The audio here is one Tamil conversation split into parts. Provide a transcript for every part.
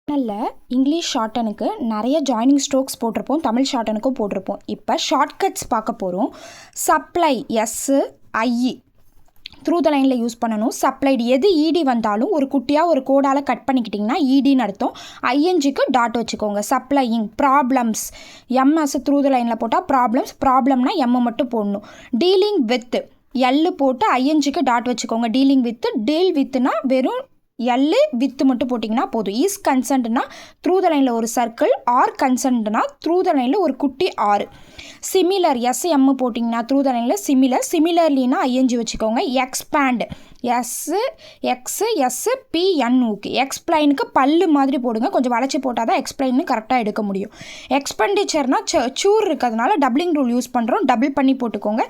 சேனலில் இங்கிலீஷ் ஷார்ட்டனுக்கு நிறைய ஜாயினிங் ஸ்ட்ரோக்ஸ் போட்டிருப்போம், தமிழ் ஷார்ட்டனுக்கும் போட்டிருப்போம். இப்போ ஷார்ட்கட்ஸ் பார்க்க போகிறோம். Supply S I through the லைனில் யூஸ் பண்ணணும். சப்ளைடு எது இடி வந்தாலும் ஒரு குட்டியாக ஒரு கோடால் கட் பண்ணிக்கிட்டிங்கன்னா இடின்னு அர்த்தம். ஐஎன்ஜிக்கு டாட் வச்சுக்கோங்க. Supplying problems MS through the லைனில் போட்டால் ப்ராப்ளம்னா எம் மட்டும் போடணும். டீலிங் வித் எல்லு போட்டு ஐஎன்ஜிக்கு டாட் வச்சுக்கோங்க. டீலிங் வித்து டீல் வித்துனா வெறும் எல்லு வித்து மட்டும் போட்டிங்கன்னா போதும். இஸ் கன்சன்ட்னா த்ரூ த லைனில் ஒரு சர்க்கிள், ஆர் கன்சன்ட்னா த்ரூ த லைனில் ஒரு குட்டி ஆர். சிமிலர் எம் போட்டிங்கன்னா த்ரூ த லைனில் சிமிலர்லினா ஐஎன்ஜி வச்சுக்கோங்க. எக்ஸ்பேண்ட் எக்ஸ்பிஎன்னுக்கு எக்ஸ்பிளைனுக்கு பல்லு மாதிரி போடுங்க. கொஞ்சம் வளைச்சி போட்டால் தான் எக்ஸ்பிளைன்னு கரெக்டாக எடுக்க முடியும். எக்ஸ்பெண்டிச்சர்னா சூர் இருக்கிறதுனால டபுளிங் ரூல் யூஸ் பண்ணுறோம், டபுள் பண்ணி போட்டுக்கோங்க.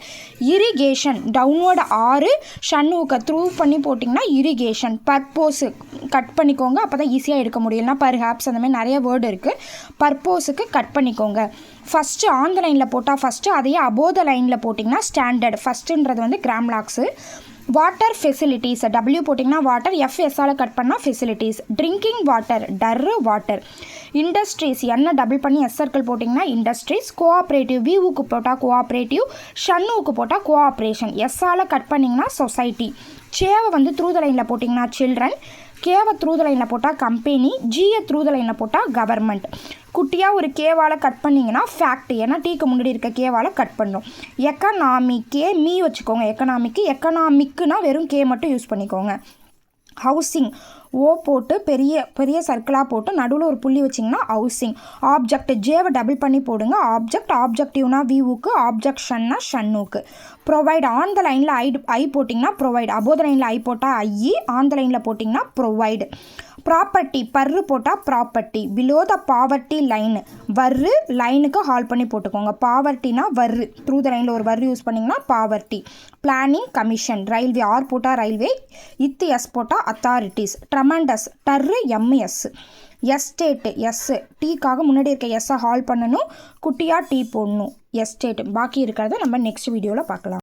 இரிகேஷன் டவுன்வர்டு ஆறு, ஷன்னுக்கு த்ரூ பண்ணி போட்டிங்கன்னா இரிகேஷன். பர்போஸு கட் பண்ணிக்கோங்க, அப்போ தான் ஈஸியாக எடுக்க முடியும்னா பர்ஹாப்ஸ் அந்த மாதிரி நிறைய வேர்டு இருக்குது. பர்போஸுக்கு கட் பண்ணிக்கோங்க. ஃபஸ்ட்டு ஆன் த லைனில் போட்டால் ஃபஸ்ட்டு, அதையே அபோவ் த லைனில் போட்டிங்கன்னா ஸ்டாண்டர்ட். ஃபஸ்ட்டுன்றது வந்து கிராம்லாக்ஸு. வாட்டர் ஃபெசிலிட்டிஸ் டபிள்யூ போட்டிங்கன்னா வாட்டர், எஃப்எஸ்ஸால் கட் பண்ணால் ஃபெசிலிட்டிஸ். ட்ரிங்கிங் வாட்டர் டர்ரு வாட்டர். இண்டஸ்ட்ரீஸ் என்ன டபுள் பண்ணி எஸ் சர்க்கிள் போட்டிங்கன்னா இண்டஸ்ட்ரீஸ். கோஆப்ரேட்டிவ் வியூவுக்கு போட்டால் கோஆப்ரேட்டிவ், ஷன்னுக்கு போட்டால் கோஆப்ரேஷன். எஸ்ஸால் கட் பண்ணிங்கன்னா சொசைட்டி. சேவை வந்து த்ரூ த லைனில் போட்டிங்கன்னா சில்ட்ரன். கேவை த்ரூ த லைனில் போட்டால் கம்பெனி. ஜியை த்ரூ த லைனில் போட்டால் கவர்மெண்ட். குட்டியாக ஒரு கேவால் கட் பண்ணிங்கன்னா ஃபேக்ட், ஏன்னா டீக்கு முன்னாடி இருக்க கேவால் கட் பண்ணும். எக்கனாமிக்கே மீ வச்சுக்கோங்க. எக்கனாமிக்குனா வெறும் கே மட்டும் யூஸ் பண்ணிக்கோங்க. ஹவுசிங் ஓ போட்டு பெரிய பெரிய சர்க்கிளாக போட்டு நடுவில் ஒரு புள்ளி வச்சிங்கன்னா ஹவுசிங். ஆப்ஜெக்ட் ஜேவை டபுள் பண்ணி போடுங்க. ஆப்ஜெக்டிவ்னா வியூவுக்கு, ஆப்ஜெக்ஷன்னா ஷன்னுக்கு. ப்ரொவைட் ஆன் த லைனில் ஐ போட்டிங்கன்னா ப்ரொவைட், அபோவ் த லைனில் ஐ போட்டால் ஐ, ஆன் த லைனில் போட்டிங்கன்னா ப்ரொவைடு. ப்ராப்பர்ட்டி பர்ரு போட்டால் property. Below the poverty line வர்ரு, லைனுக்கு ஹால் பண்ணி போட்டுக்கோங்க. பாவர்ட்டினா வர்ரு, த்ரூ த லைனில் ஒரு வர்ரு யூஸ் பண்ணிங்கன்னா poverty. Planning commission. Railway R போட்டால் ரயில்வே, எஸ் போட்டால் அத்தாரிட்டிஸ். ட்ரமண்டஸ் டர்ரு எம்எஸ். எஸ்டேட்டு எஸ் டீக்காக முன்னாடி இருக்க எஸ்ஸை ஹால் பண்ணணும், குட்டியாக டீ போடணும். எஸ்டேட். பாக்கி இருக்கிறத நம்ம நெக்ஸ்ட் வீடியோவில் பார்க்கலாம்.